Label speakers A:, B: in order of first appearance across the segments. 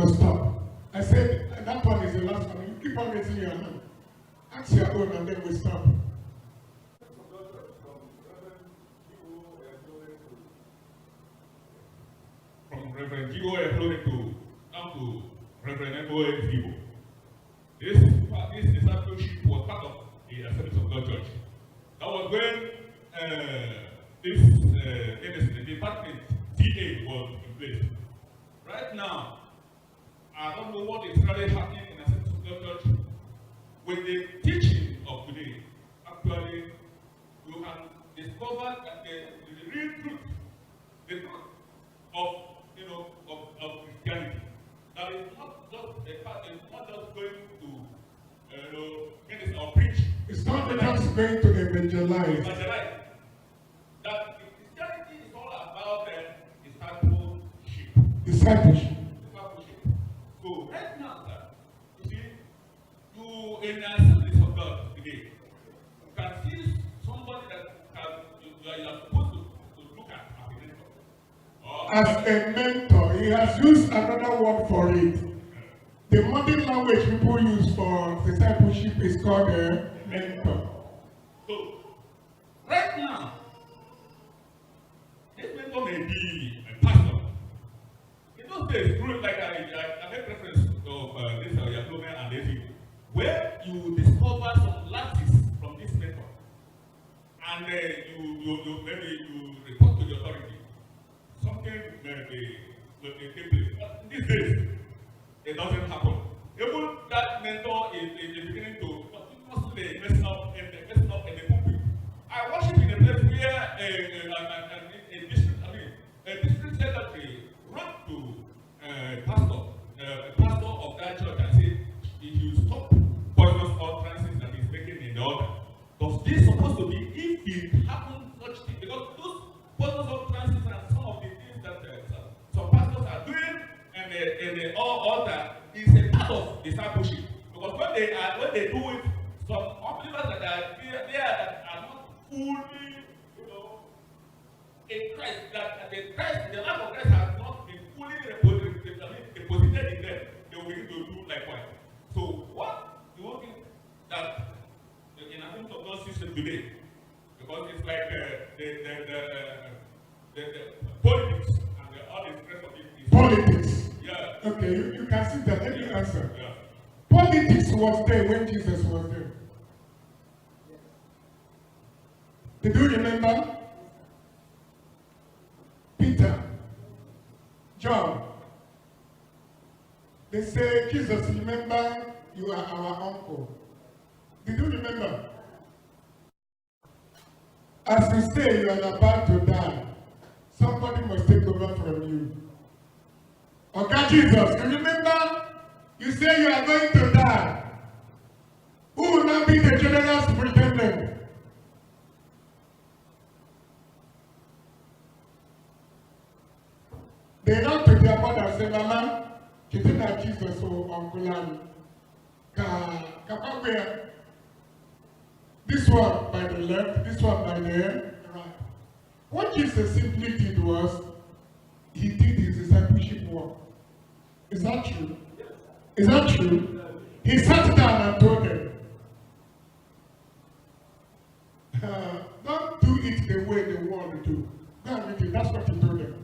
A: will stop. I said, that one is the last one. You keep on raising your hand. Ask your own and then we stop.
B: From Reverend Gigo Ekloneto down to Reverend Emmanuel Gigo. This discipleship was part of the Assemblies of God Church. That was when the department TA was in place. Right now, I don't know what is really happening in Assemblies of God Church. With the teaching of today, actually, you can discover that the real truth, the truth of Christianity, that is not just going to minister or preach.
A: It's not just going to evangelize.
B: That Christianity is all about discipleship.
A: Discipleship.
B: So right now, sir, you see, you in the Assemblies of God today, you can see somebody that you are supposed to look at as a mentor.
A: As a mentor, he has used another word for it. The modern language people use for discipleship is called a mentor.
B: So, right now, this mentor may be a pastor. In those days, like I made reference of this Yaklome and David, where you discover some lapses from this mentor, and you maybe report to the authority. Something may take place. But in these days, it doesn't happen. Even that mentor is beginning to continuously mess up in the pulpit. I worship in a place where a district secretary wrote to a pastor of that church and said, if you stop poisonous utterances that he's making in the altar, because this is supposed to be, if it happens such thing, because those poisonous utterances and some of the things that some pastors are doing in the altar is a part of discipleship. Because when they do it, some unbelievers that are there that are not fully, in Christ, that the life of Christ has not been fully deposited in them, they will begin to do likewise. So what do you think that in Assemblies of God system today? Because it's like the politics and all the rest of it is
A: politics.
B: Yeah.
A: Okay, you can see that. Let me answer.
B: Yeah.
A: Politics was there when Jesus was there. Did you remember? Peter, John, they say, Jesus, remember you are our uncle. Did you remember? As you say you are about to die, somebody must take over from you. Okay, Jesus, you remember? You say you are going to die. Who will now be the general superintendent? They ran to their mother and said, Mama, you think that Jesus or Uncle Kapawea? This one by the left, this one by the right. What Jesus simply did was, he did his discipleship work. Is that true? Is that true? He sat down and told them, don't do it the way the world do. Go and read it. That's what he told them.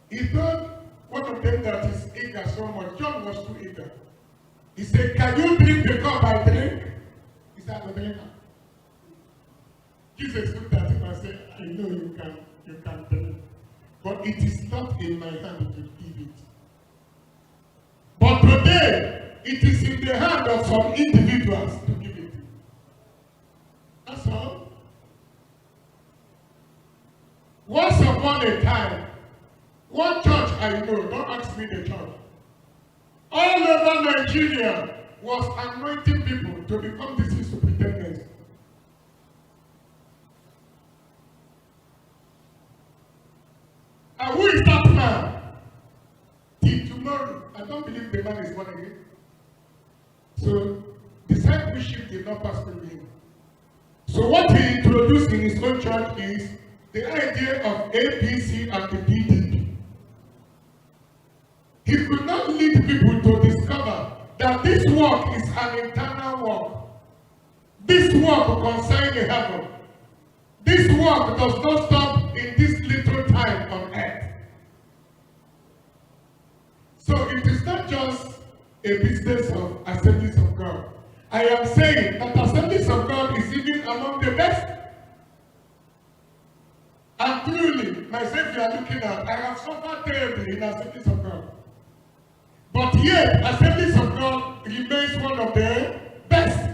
A: He told one of them that is eager so much. John was too eager. He said, can you drink the cup I drink? He said, I'm a drinker. Jesus looked at him and said, I know you can drink. But it is not in my hand to give it. But today, it is in the hand of some individuals to give it. That's all. Once upon a time, one church I know, don't ask me the church, all over Nigeria was anointing people to become district superintendents. And who is that man? Till tomorrow, I don't believe the man is born again. So, discipleship did not pass through him. So what he introduced in his own church is the idea of ABC and the PDP. need people to discover that this work is an internal work. This work concerns the heaven. This work does not stop in this little time on earth. So it is not just a business of Assemblies of God. I am saying that Assemblies of God is even among the best. And truly, myself you are looking at, I have suffered terribly in Assemblies of God. But yet, Assemblies of God remains one of the best.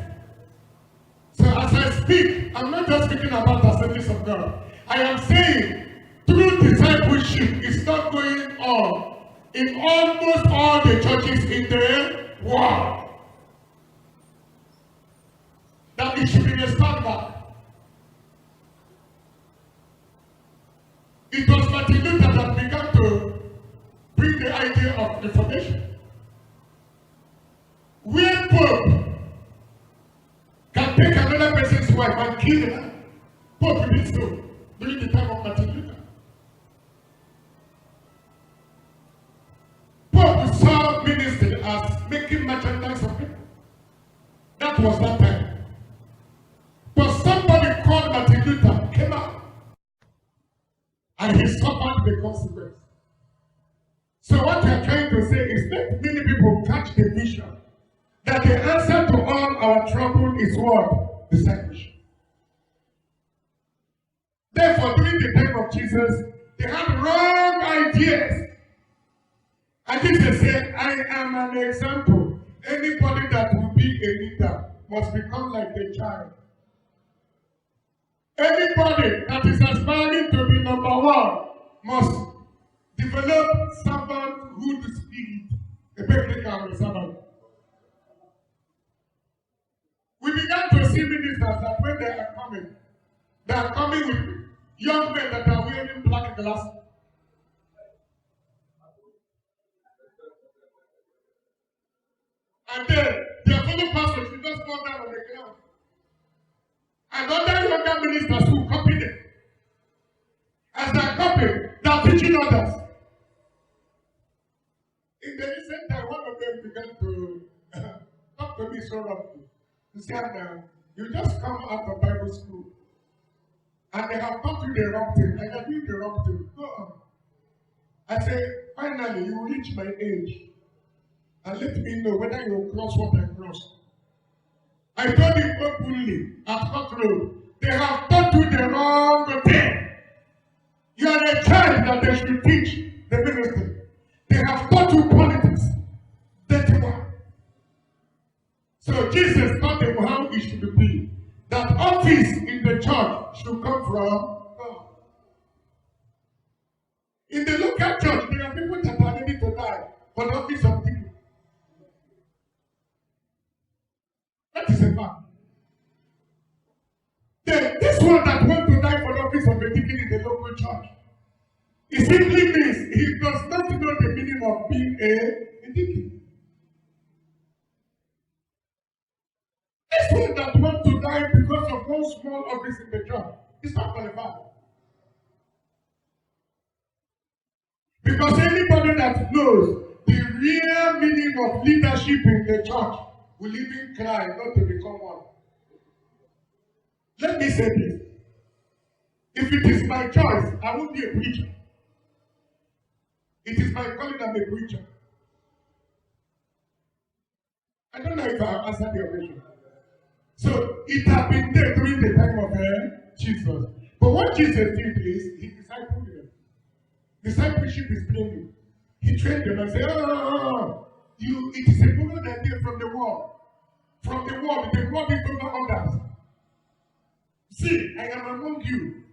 A: So as I speak, I'm not just speaking about Assemblies of God. I am saying true discipleship is not going on in almost all the churches in the world. That it should be restored back. It was Martin Luther that began to bring the idea of reformation. Where Pope can take another person's wife and kill her, Pope did so during the time of Martin Luther. Pope saw ministry as making merchandise of people. That was that time. But somebody called Martin Luther, came out, and he suffered the consequence. So what we are trying to say is that many people catch the vision that the answer to all our trouble is what? Discipleship. Therefore, during the time of Jesus, they had wrong ideas. And Jesus said, I am an example. Anybody that will be a leader must become like a child. Anybody that is aspiring to be number one must develop servanthood spirit. A biblical servant. We began to see ministers that when they are coming with young men that are wearing black glasses. And then their fellow pastors will just fall down on the ground. And other younger ministers will copy them. As they copy, they are teaching others. In the recent time, one of them began to talk to me so roughly. He said, you just come out of Bible school and they have taught you the wrong thing, and you're doing the wrong thing. Go on. I say, finally, you will reach my age and let me know whether you will cross what I crossed. I told him openly at Court Road, they have taught you the wrong thing. You are a child that they should teach the ministry. They have taught you politics. Dirty one. So Jesus taught them how it should be. That office in the church should come from God. In the local church, there are people that are ready to die for the office of people. That is a fact. Then this one that wants to die for the office of a deacon in the local church, it simply means he does not know the meaning of being a deacon. This one that wants to die because of one small office in the church is not qualified. Because anybody that knows the real meaning of leadership in the church will even cry not to become one. Let me say this. If it is my choice, I won't be a preacher. It is my calling I'm a preacher. I don't know if I have answered your question. So it had been there during the time of Jesus. But what Jesus did is he discipled them. Discipleship is training. He trained them and said, it is a good idea from the world. From the world is over others. See, I am among you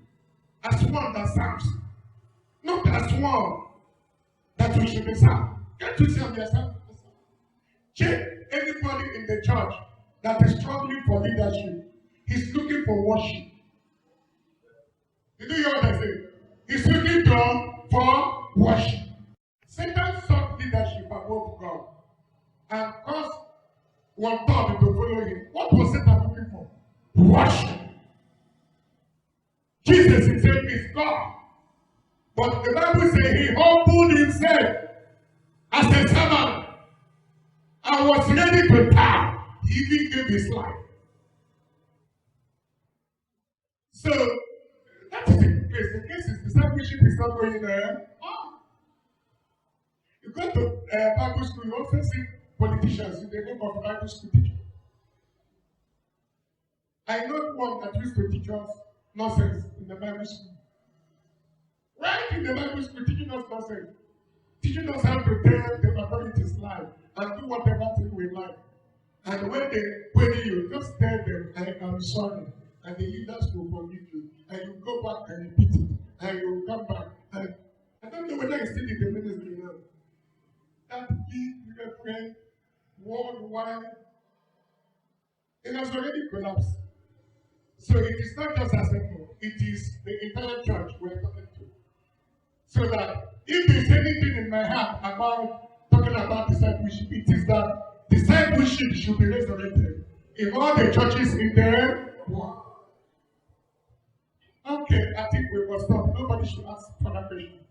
A: as one that serves, not as one that we should be served. Can't you see I'm yourself? Check anybody in the church that is struggling for leadership. He's looking for worship. Did you hear what I said? He's looking for worship. Satan sought leadership above God and caused one third to follow him. What was Satan looking for? Worship. Jesus himself is God. But the Bible says he humbled himself as a servant and was ready to die. He even gave his life. So that is the case. The case is discipleship is not going there. You go to Bible school, you often see politicians in the name of Bible school teacher. I know one that used to teach us nonsense in the Bible school. Right in the Bible school, teaching us nonsense. Teaching us how to tell the authorities lie and do whatever thing we like. And when they query you, just tell them, I am sorry. And the leaders will forgive you. And you go back and repeat it. And you will come back. And I don't know whether it's still in the ministry now. That big reverend worldwide, it has already collapsed. So it is not just Assemblies, it is the entire church we're talking to. So that if there's anything in my heart about talking about discipleship, it is that discipleship should be resurrected in all the churches in the world. Okay, I think we must stop. Nobody should ask further questions.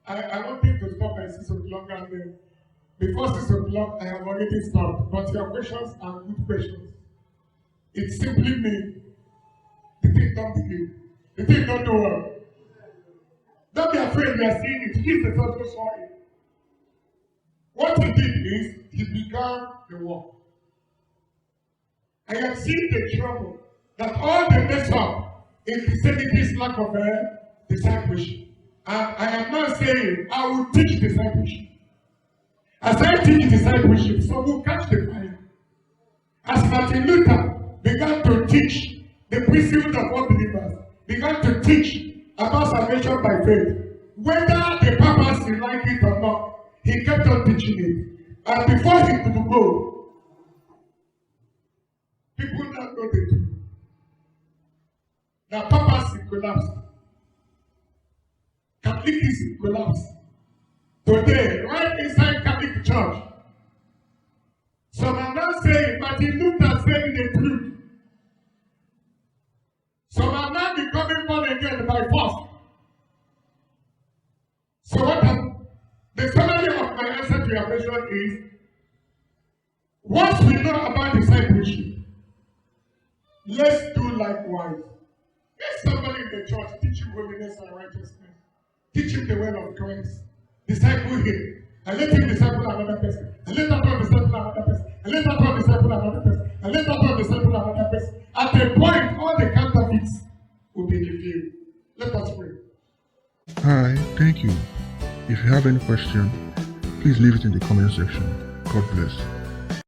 A: I want you to stop by 6 o'clock, and then before 6 o'clock, I have already stopped. But your questions are good questions. It simply means the thing don't begin. The thing don't do well. Don't be afraid we are seeing it. Jesus also saw it. What he did is, he began the work. I have seen the trouble that all the mess up in Christianity's lack of discipleship. And I am not saying I will teach discipleship. As I teach discipleship, some will catch the fire. As Martin Luther began to teach the priesthood of all believers, began to teach about salvation by faith, whether the papacy like it or not, he kept on teaching it. And before he could go, people now know the truth. The papacy collapsed. Catholicism collapsed. Today, right inside Catholic Church, some are now saying Martin Luther saying the truth. Some are now becoming born again by force. So the summary of my answer to your question is, once we know about discipleship, let's do likewise. Let somebody in the church teach him holiness and righteousness. Teach him the word of Christ. Disciple him. And let him disciple another person. And let that one disciple another person. And let that one disciple another person. And let that one disciple another person. At a point, all the counterfeits will be revealed. Let us pray.
C: Hi, thank you. If you have any question, please leave it in the comment section. God bless.